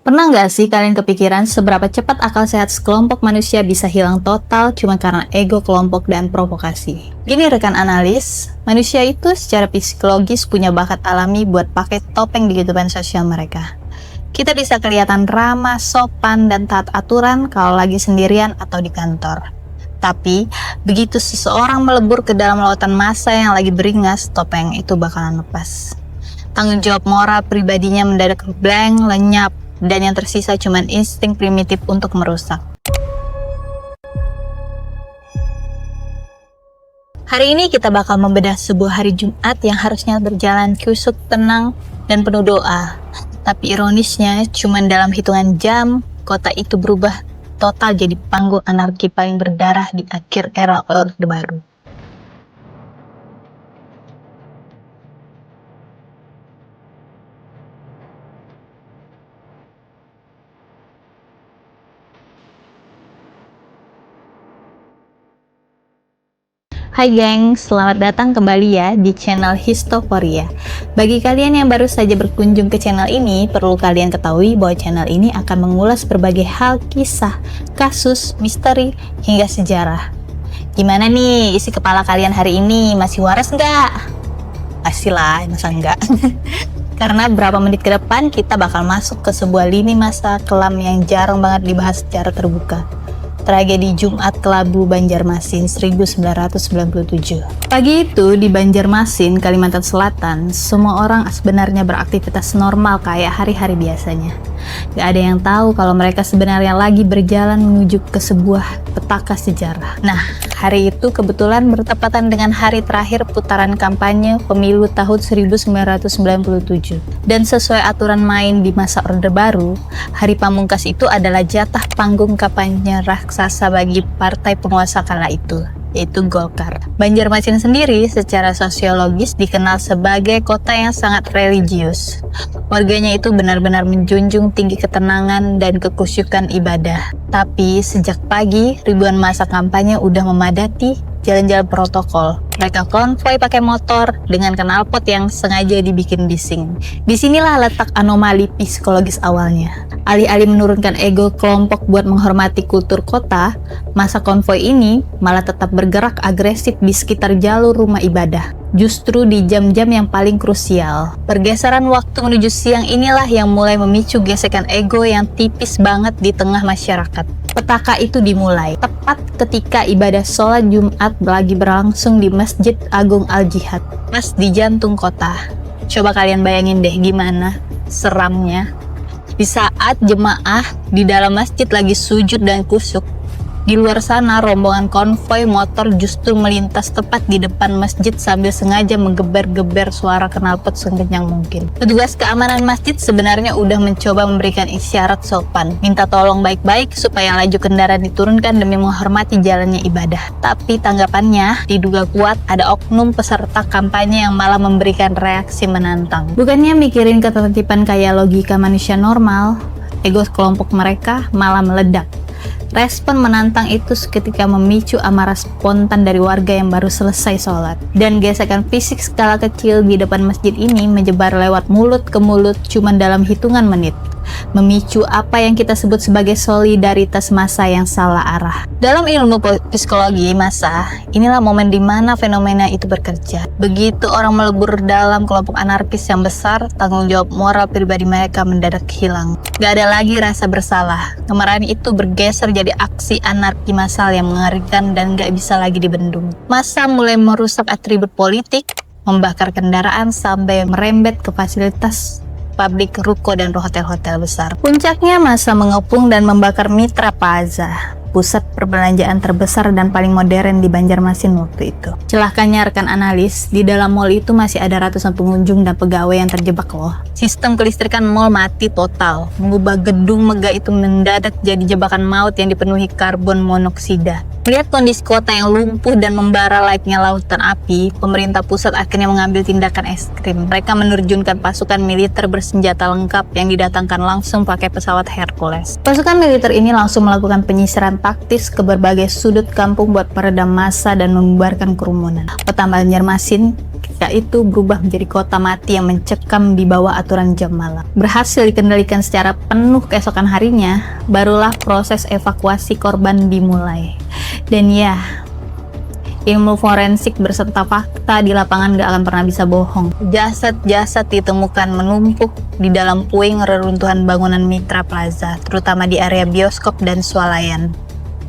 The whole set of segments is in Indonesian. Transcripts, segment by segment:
Pernah nggak sih kalian kepikiran seberapa cepat akal sehat sekelompok manusia bisa hilang total cuma karena ego kelompok dan provokasi? Gini rekan analis, manusia itu secara psikologis punya bakat alami buat pakai topeng di kehidupan sosial mereka. Kita bisa kelihatan ramah, sopan, dan taat aturan kalau lagi sendirian atau di kantor. Tapi, begitu seseorang melebur ke dalam lautan massa yang lagi beringas, topeng itu bakalan lepas. Tanggung jawab moral pribadinya mendadak blank, lenyap, dan yang tersisa cuma insting primitif untuk merusak. Hari ini kita bakal membedah sebuah hari Jumat yang harusnya berjalan kusuk, tenang, dan penuh doa. Tapi ironisnya, cuma dalam hitungan jam, kota itu berubah total jadi panggung anarki paling berdarah di akhir era Orde Baru. Hai geng, selamat datang kembali ya di channel Histoporia. Bagi kalian yang baru saja berkunjung ke channel ini, perlu kalian ketahui bahwa channel ini akan mengulas berbagai hal, kisah, kasus, misteri, hingga sejarah. Gimana nih isi kepala kalian hari ini? Masih waras nggak? Pastilah, masa enggak? Karena berapa menit ke depan kita bakal masuk ke sebuah lini masa kelam yang jarang banget dibahas secara terbuka. Tragedi Jumat Kelabu Banjarmasin 1997. Pagi itu di Banjarmasin, Kalimantan Selatan, semua orang sebenarnya beraktivitas normal kayak hari-hari biasanya. Gak ada yang tahu kalau mereka sebenarnya lagi berjalan menuju ke sebuah petaka sejarah. Nah, hari itu kebetulan bertepatan dengan hari terakhir putaran kampanye pemilu tahun 1997. Dan sesuai aturan main di masa Orde Baru, hari pamungkas itu adalah jatah panggung kampanye raksasa bagi partai penguasa kala itu, yaitu Golkar. Banjarmasin sendiri secara sosiologis dikenal sebagai kota yang sangat religius. Warganya itu benar-benar menjunjung tinggi ketenangan dan kekusyukan ibadah. Tapi sejak pagi, ribuan massa kampanye udah memadati jalan-jalan protokol. Mereka konvoi pakai motor dengan knalpot yang sengaja dibikin bising. Disinilah letak anomali psikologis awalnya. Alih-alih menurunkan ego kelompok buat menghormati kultur kota, masa konvoi ini malah tetap bergerak agresif di sekitar jalur rumah ibadah. Justru di jam-jam yang paling krusial. Pergeseran waktu menuju siang inilah yang mulai memicu gesekan ego yang tipis banget di tengah masyarakat. Petaka itu dimulai tepat ketika ibadah sholat Jumat lagi berlangsung di Masjid Agung Al-Jihad, pas di jantung kota. Coba kalian bayangin deh gimana seramnya. Di saat jemaah di dalam masjid lagi sujud dan kusyuk, di luar sana rombongan konvoi motor justru melintas tepat di depan masjid sambil sengaja menggeber-geber suara knalpot sekencang mungkin. Petugas keamanan masjid sebenarnya udah mencoba memberikan isyarat sopan, minta tolong baik-baik supaya laju kendaraan diturunkan demi menghormati jalannya ibadah. Tapi tanggapannya diduga kuat ada oknum peserta kampanye yang malah memberikan reaksi menantang. Bukannya mikirin ketertiban kayak logika manusia normal, ego kelompok mereka malah meledak. Respon menantang itu seketika memicu amarah spontan dari warga yang baru selesai sholat. Dan gesekan fisik skala kecil di depan masjid ini menyebar lewat mulut ke mulut cuma dalam hitungan menit. Memicu apa yang kita sebut sebagai solidaritas massa yang salah arah. Dalam ilmu psikologi massa, inilah momen di mana fenomena itu bekerja. Begitu orang melebur dalam kelompok anarkis yang besar, tanggung jawab moral pribadi mereka mendadak hilang. Gak ada lagi rasa bersalah. Kemarahan itu bergeser jadi aksi anarki massal yang mengerikan dan gak bisa lagi dibendung. Massa mulai merusak atribut politik, membakar kendaraan sampai merembet ke fasilitas pabrik, ruko, dan hotel-hotel besar. Puncaknya massa mengepung dan membakar Mitra Plaza, pusat perbelanjaan terbesar dan paling modern di Banjarmasin waktu itu. Celakanya rekan analis, di dalam mall itu masih ada ratusan pengunjung dan pegawai yang terjebak loh. Sistem kelistrikan mall mati total, mengubah gedung megah itu mendadak jadi jebakan maut yang dipenuhi karbon monoksida. Melihat kondisi kota yang lumpuh dan membara layaknya lautan api, pemerintah pusat akhirnya mengambil tindakan ekstrim. Mereka menerjunkan pasukan militer bersenjata lengkap yang didatangkan langsung pakai pesawat Hercules. Pasukan militer ini langsung melakukan penyisiran taktis ke berbagai sudut kampung buat meredam massa dan membubarkan kerumunan. Kota Banjarmasin ketika itu berubah menjadi kota mati yang mencekam di bawah aturan jam malam. Berhasil dikendalikan secara penuh keesokan harinya, barulah proses evakuasi korban dimulai. Dan ya, ilmu forensik berserta fakta di lapangan gak akan pernah bisa bohong. Jasad-jasad ditemukan menumpuk di dalam puing reruntuhan bangunan Mitra Plaza, terutama di area bioskop dan swalayan.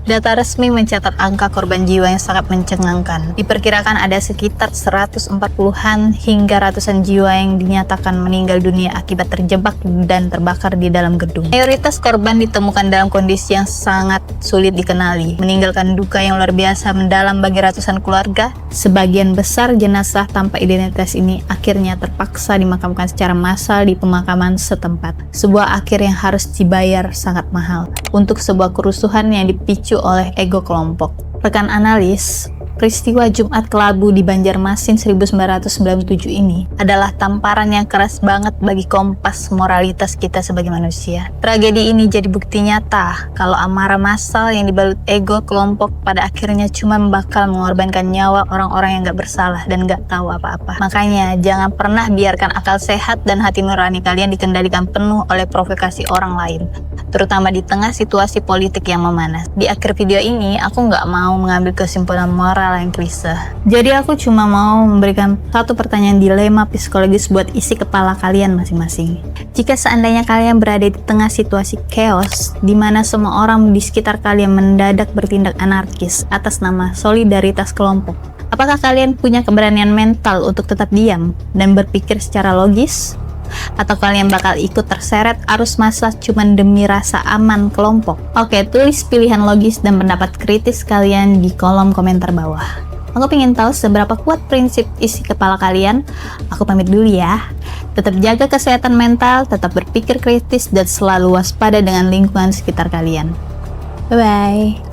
Data resmi mencatat angka korban jiwa yang sangat mencengangkan. Diperkirakan ada sekitar 140-an hingga ratusan jiwa yang dinyatakan meninggal dunia akibat terjebak dan terbakar di dalam gedung. Mayoritas korban ditemukan dalam kondisi yang sangat sulit dikenali, meninggalkan duka yang luar biasa mendalam bagi ratusan keluarga. Sebagian besar jenazah tanpa identitas ini akhirnya terpaksa dimakamkan secara massal di pemakaman setempat. Sebuah akhir yang harus dibayar sangat mahal untuk sebuah kerusuhan yang dipicu oleh ego kelompok. Rekan analis, peristiwa Jumat Kelabu di Banjarmasin 1997 ini adalah tamparan yang keras banget bagi kompas moralitas kita sebagai manusia. Tragedi ini jadi bukti nyata kalau amarah massal yang dibalut ego kelompok pada akhirnya cuma bakal mengorbankan nyawa orang-orang yang gak bersalah dan gak tahu apa-apa. Makanya jangan pernah biarkan akal sehat dan hati nurani kalian dikendalikan penuh oleh provokasi orang lain, terutama di tengah situasi politik yang memanas. Di akhir video ini aku gak mau mengambil kesimpulan moral yang klise. Jadi aku cuma mau memberikan satu pertanyaan dilema psikologis buat isi kepala kalian masing-masing. Jika seandainya kalian berada di tengah situasi chaos, di mana semua orang di sekitar kalian mendadak bertindak anarkis atas nama solidaritas kelompok, apakah kalian punya keberanian mental untuk tetap diam dan berpikir secara logis? Atau kalian bakal ikut terseret arus massa cuma demi rasa aman kelompok? Oke, tulis pilihan logis dan pendapat kritis kalian di kolom komentar bawah. Aku pengen tahu seberapa kuat prinsip isi kepala kalian. Aku pamit dulu ya. Tetap jaga kesehatan mental, tetap berpikir kritis, dan selalu waspada dengan lingkungan sekitar kalian. Bye-bye.